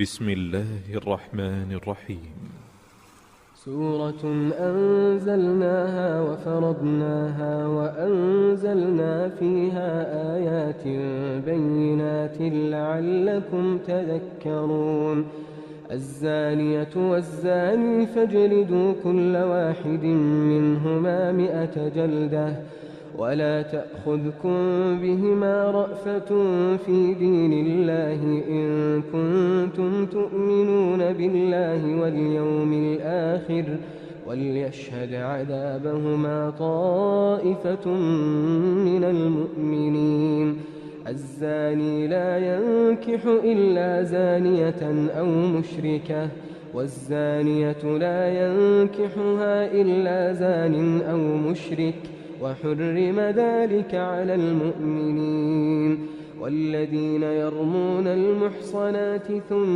بسم الله الرحمن الرحيم. سورة أنزلناها وفرضناها وأنزلنا فيها آيات بينات لعلكم تذكرون. الزانية والزاني فاجلدوا كل واحد منهما 100 جلدة ولا تأخذكم بهما رأفة في دين الله إن كنتم تؤمنون بالله واليوم الآخر وليشهد عذابهما طائفة من المؤمنين. الزاني لا ينكح إلا زانية أو مشركة والزانية لا ينكحها إلا زان أو مشرك وحرم ذلك على المؤمنين. والذين يرمون المحصنات ثم